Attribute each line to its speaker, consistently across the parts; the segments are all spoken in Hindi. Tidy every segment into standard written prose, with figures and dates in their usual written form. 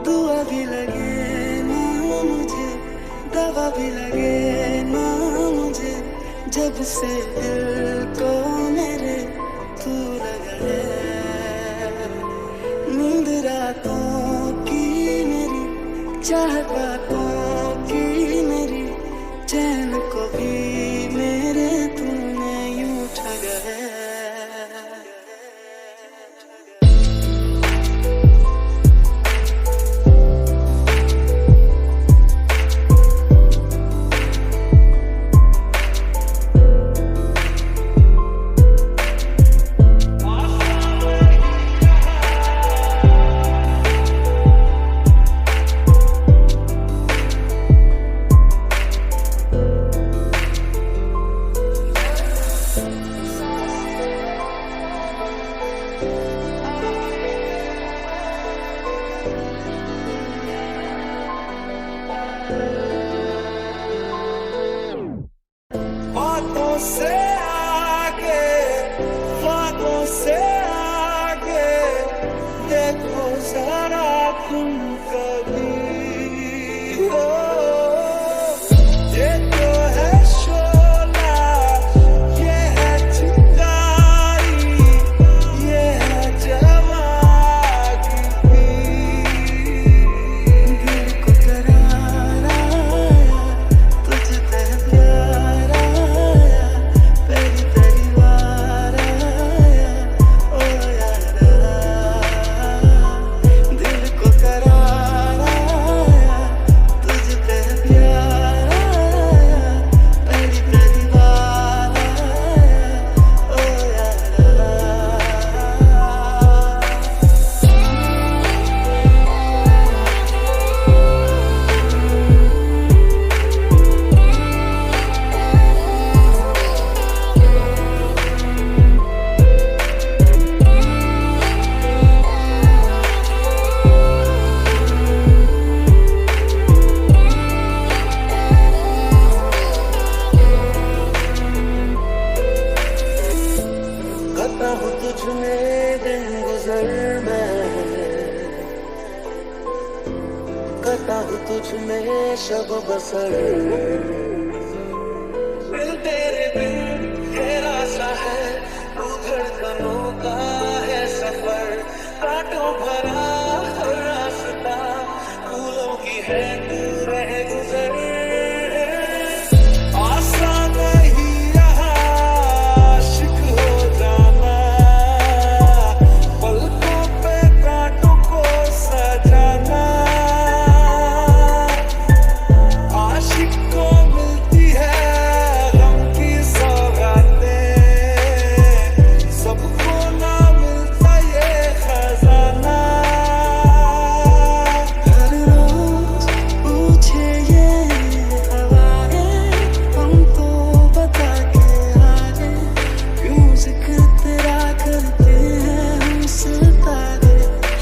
Speaker 1: दुआ भी लगे ना मुझे, दवा भी लगे ना मुझे, जब से दिल को मेरे तू लगा है। नींद रातों की मेरी, चाहत बातों की मेरी, चैन को भी मेरे तूने यूं ठगा है। बातों से आगे, बातों से आगे, देखो जरा तुम कभी हो। ये तो है शोला, ये है चिंगारी, ये है जवानी। दिल को करार आया, तुझ पे प्यार आया, पहली पहली बार आया, ओ यारा। दिल को करार आया, तुझ पे प्यार आया, पहली पहली बार आया, ओ यारा। करता हूँ तुझ में दिन गुजर मैं, करता हूँ तुझ में शब बसर। दिल तेरे बिन तेरा सा है, तू धड़कनों का है सफर। कांटों भरा हर रास्ता, फूलों की है तू रह गुजर। आसान नहीं रहा आशिक हो जाना, पलकों पे कांटों को सजाना। आशिक को मिलती है गम की सौगातें, सबको ना मिलता ये खजाना। हर रोज पूछे ये हवाएं, हम तो बता के हारे, क्यों जिक्र तेरा करते हैं हम सितारे।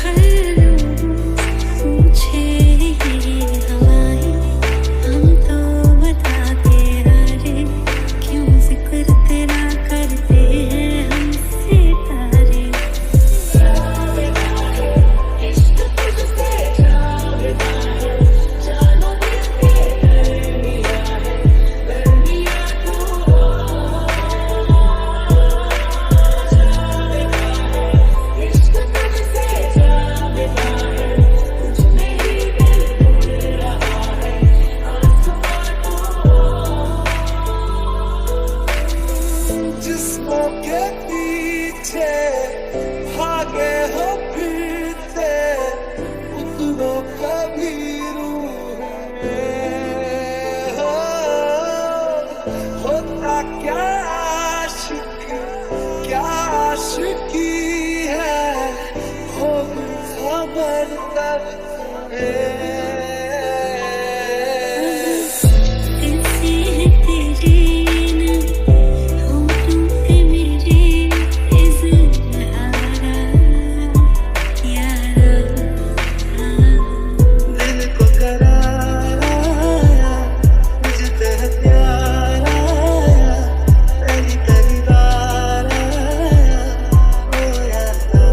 Speaker 1: हर रोज पूछे ये हवाएं, हम तो बता के हारे, क्यों जिक्र तेरा करते हैं हम सितारे। इश्क तुझसे जावेदा है, जानो दिल के दरमिया है, दरमिया तू हो। इश्क तुझसे जावेदा है, तुझ में ही दिल उड़ रहा है, आसमां तू हो। जिस्मों के पीछे भागे हो फिरते, उतरो कभी रूह में हो। होता क्या आशिक, क्या आशिकी है, हो खबर तब तुम्हें। कैसी है तेरी नैन, होठों पे मेरे इज़हारा, यारा। दिल को करार आया, मुझ पे प्यार आया, पहली पहली बार आया, ओ यारा।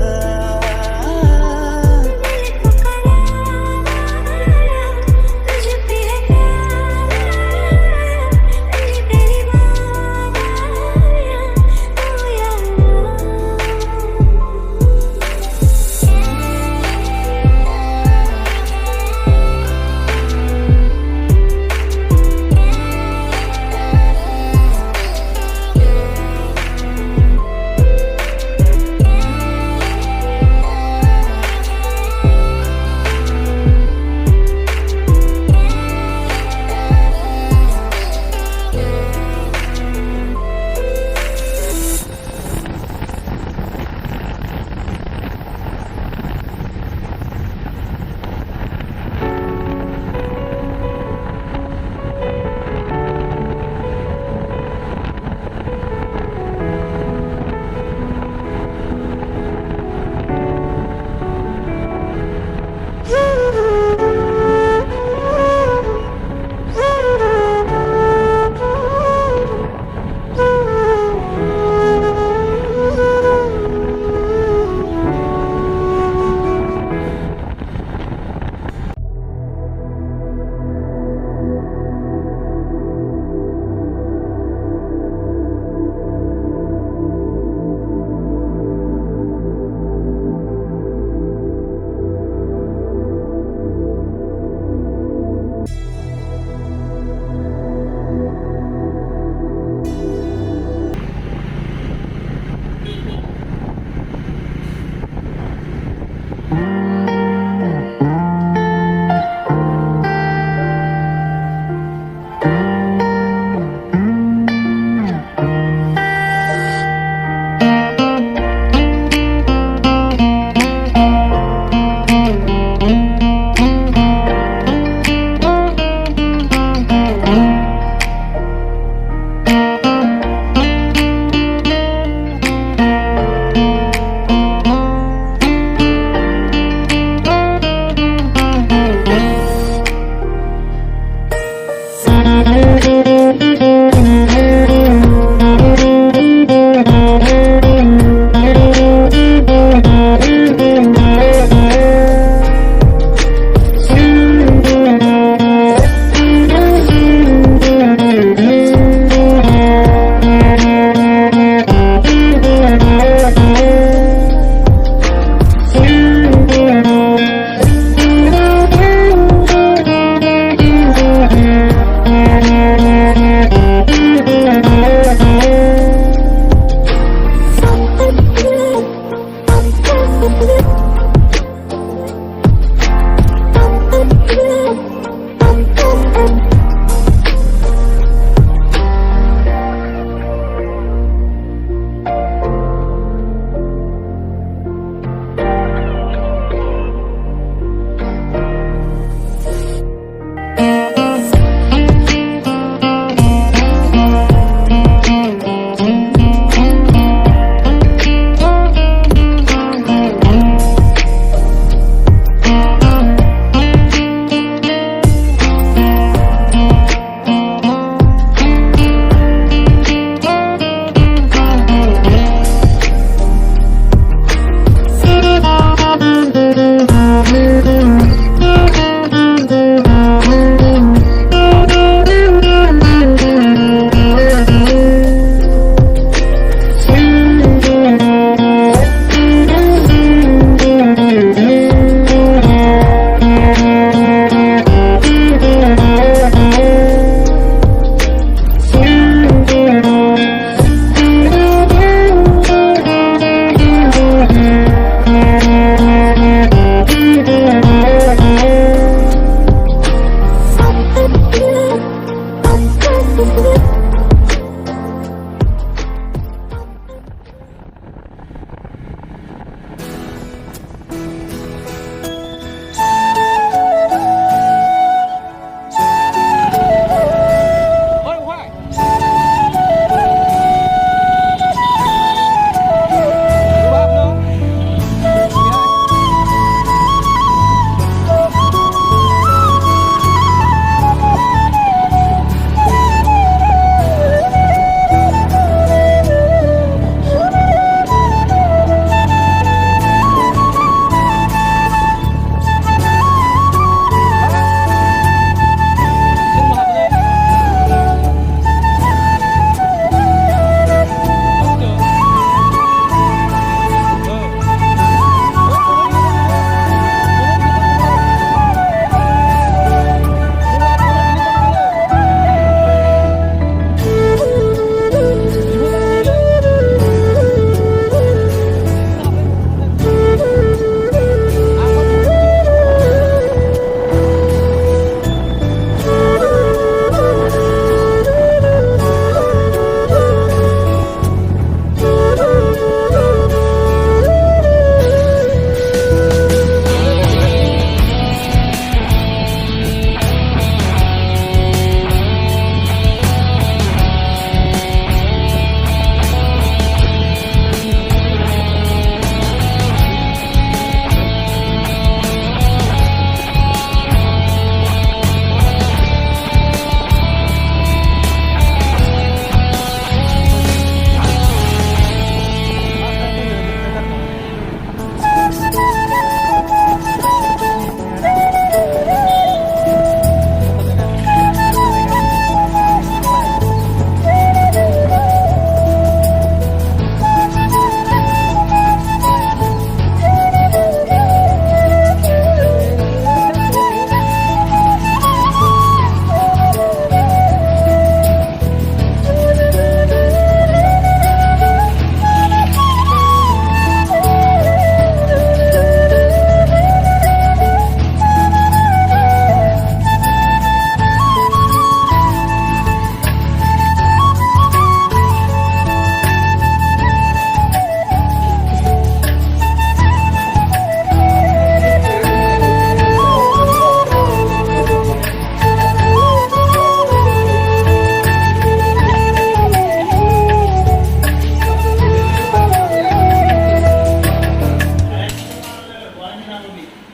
Speaker 2: movie.